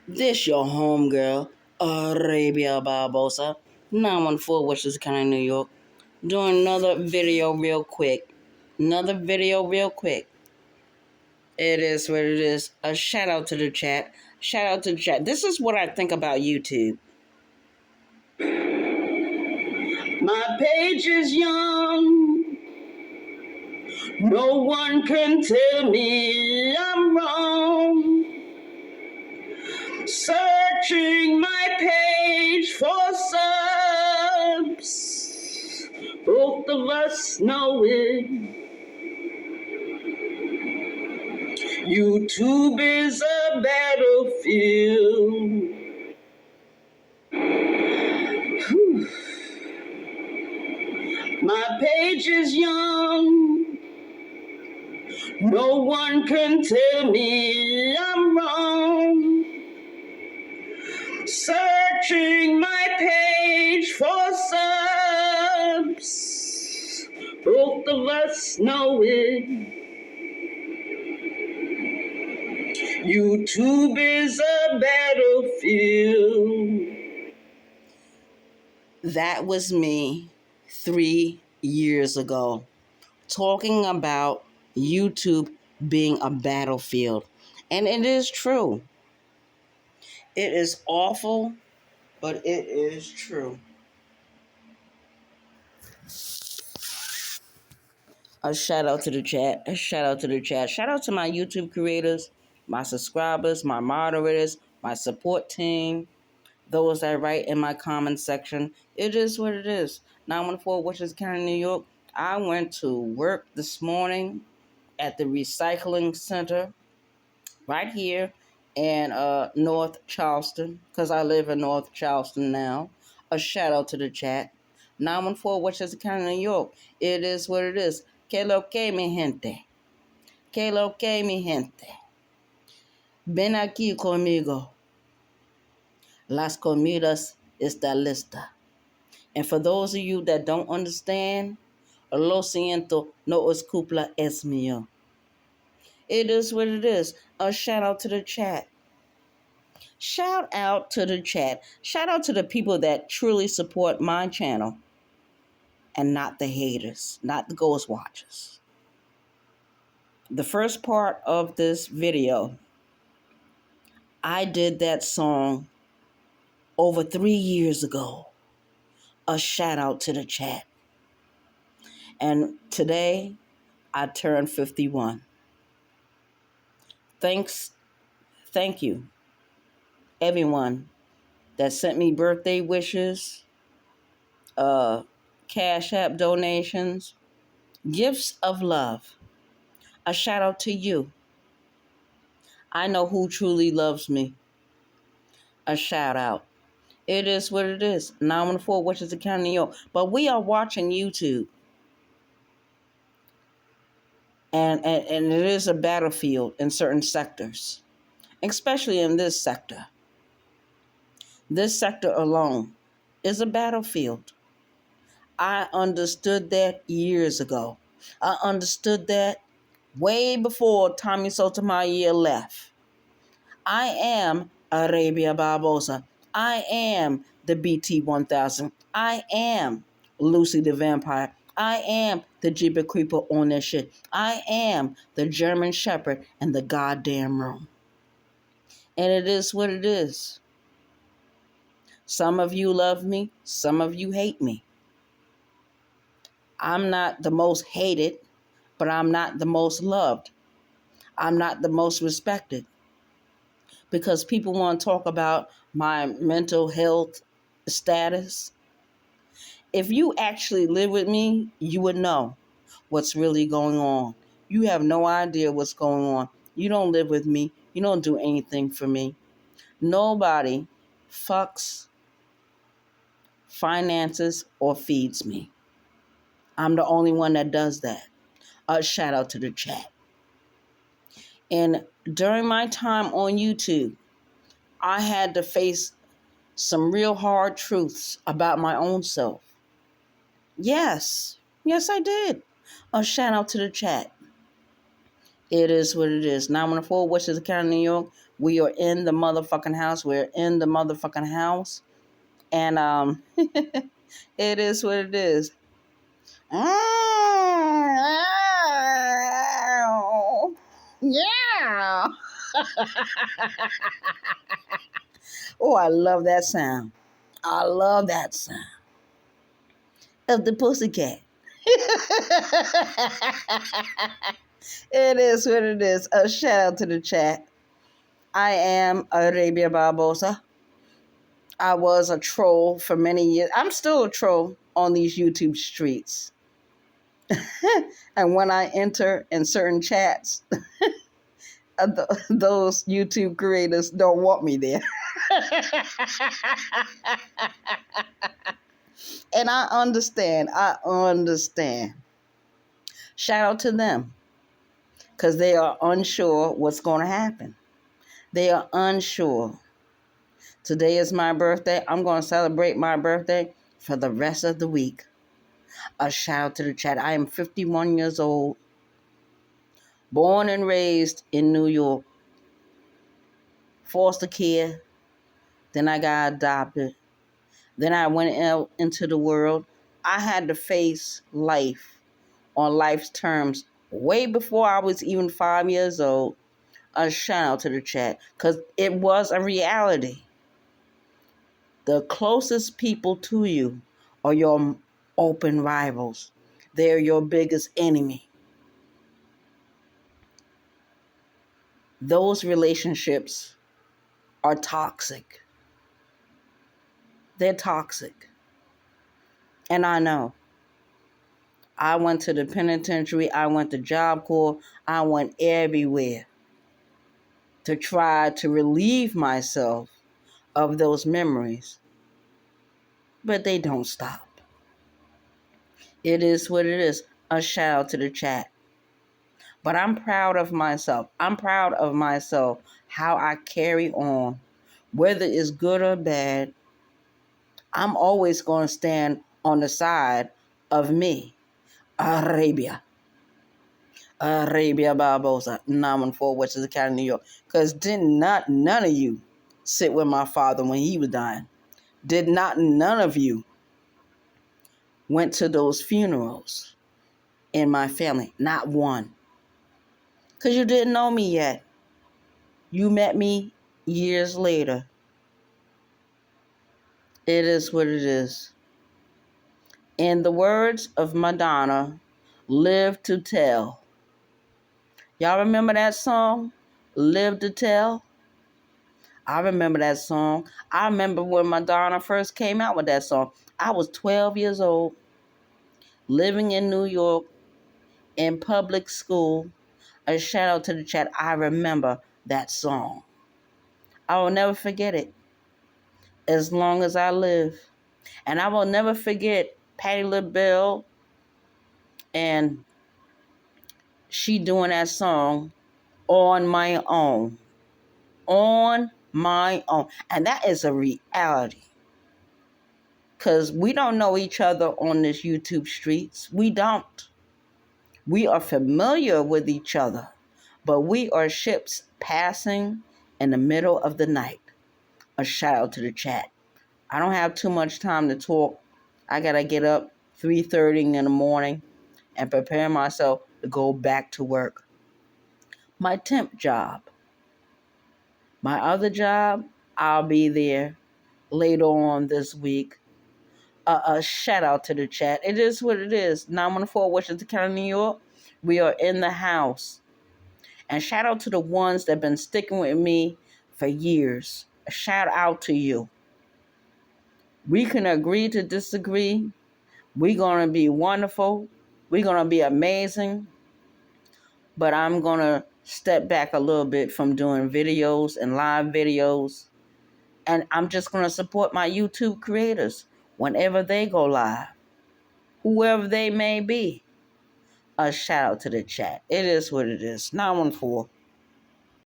This your homegirl, Arabia Barboza, 914 Westchester County, New York. Doing another video real quick. It is what it is. A shout out to the chat. This is what I think about YouTube. My page is young. No one can tell me I'm wrong. Searching my page for subs. Both of us know it. YouTube is a battlefield. Whew. My page is young. No one can tell me I'm wrong. Searching my page for subs. Both of us know it. YouTube is a battlefield. That was me 3 years ago, talking about YouTube being a battlefield. And it is true. It is awful, but it is true. A shout out to the chat. Shout out to my YouTube creators, my subscribers, my moderators, my support team, those that write in my comment section. It is what it is. 914 Westchester County, New York. I went to work this morning at the recycling center right here in North Charleston, because I live in North Charleston now. A shout out to the chat. 914 Westchester County, New York. It is what it is. Que lo que, mi gente? Que lo que, mi gente? Ven aquí conmigo. Las comidas está lista. And for those of you that don't understand, lo siento, no es culpa, es mío. It is what it is. A shout out to the chat. Shout out to the chat. Shout out to the people that truly support my channel and not the haters, not the ghost watchers. The first part of this video, I did that song over 3 years ago. A shout out to the chat. And today, I turned 51. Thank you, everyone that sent me birthday wishes, Cash App donations, gifts of love. A shout out to you. I know who truly loves me. A shout out. It is what it is. 914 Westchester County, New York. But we are watching YouTube. And it is a battlefield in certain sectors, especially in this sector. This sector alone is a battlefield. I understood that years ago. I understood that way before Tommy Sotomayor left. I am Arabia Barboza. I am the BT-1000. I am Lucy the Vampire. I am the Jeepy Creeper on that shit. I am the German Shepherd in the goddamn room. And it is what it is. Some of you love me. Some of you hate me. I'm not the most hated, but I'm not the most loved. I'm not the most respected. Because people want to talk about my mental health status. If you actually live with me, you would know what's really going on. You have no idea what's going on. You don't live with me. You don't do anything for me. Nobody fucks, finances, or feeds me. I'm the only one that does that. A shout out to the chat. And during my time on YouTube, I had to face some real hard truths about my own self. Yes, I did. A shout out to the chat. It is what it is. 914 Westchester County, New York. We are in the motherfucking house. We're in the motherfucking house. And it is what it is. Yeah. Oh, I love that sound. I love that sound of the pussycat. It is what it is. A shout out to the chat. I am Arabia Barboza. I was a troll for many years. I'm still a troll on these YouTube streets. And when I enter in certain chats, those YouTube creators don't want me there. And I understand. Shout out to them because they are unsure what's going to happen. They are unsure. Today is my birthday. I'm going to celebrate my birthday for the rest of the week. A shout out to the chat. I am 51 years old, born and raised in New York. Foster care. Then I got adopted. Then I went out into the world. I had to face life on life's terms way before I was even 5 years old. A shout out to the chat because it was a reality. The closest people to you are your open rivals. They're your biggest enemy. Those relationships are toxic. They're toxic. And I know. I went to the penitentiary. I went to Job Corps. I went everywhere to try to relieve myself of those memories. But they don't stop. It is what it is. A shout out to the chat. But I'm proud of myself. I'm proud of myself, how I carry on. Whether it's good or bad, I'm always going to stand on the side of me. Arabia Barboza, 914 Westchester County, New York. Because none of you sit with my father when he was dying. None of you went to those funerals in my family. Not one. Because you didn't know me yet. You met me years later. It is what it is. In the words of Madonna, live to tell. Y'all remember that song? Live to Tell? I remember that song. I remember when Madonna first came out with that song. I was 12 years old, living in New York, in public school. A shout out to the chat. I remember that song. I will never forget it as long as I live. And I will never forget Patti LaBelle and she doing that song, On My Own. On My Own. And that is a reality. Because we don't know each other on this YouTube streets. We don't. We are familiar with each other. But we are ships passing in the middle of the night. A shout out to the chat. I don't have too much time to talk. I got to get up 3:30 in the morning and prepare myself to go back to work. My temp job. My other job, I'll be there later on this week. A shout out to the chat. It is what it is. 914 Westchester County, New York. We are in the house. And shout out to the ones that have been sticking with me for years. A shout out to you. We can agree to disagree. We're going to be wonderful. We're going to be amazing. But I'm going to step back a little bit from doing videos and live videos. And I'm just going to support my YouTube creators whenever they go live. Whoever they may be. A shout out to the chat. It is what it is. 914.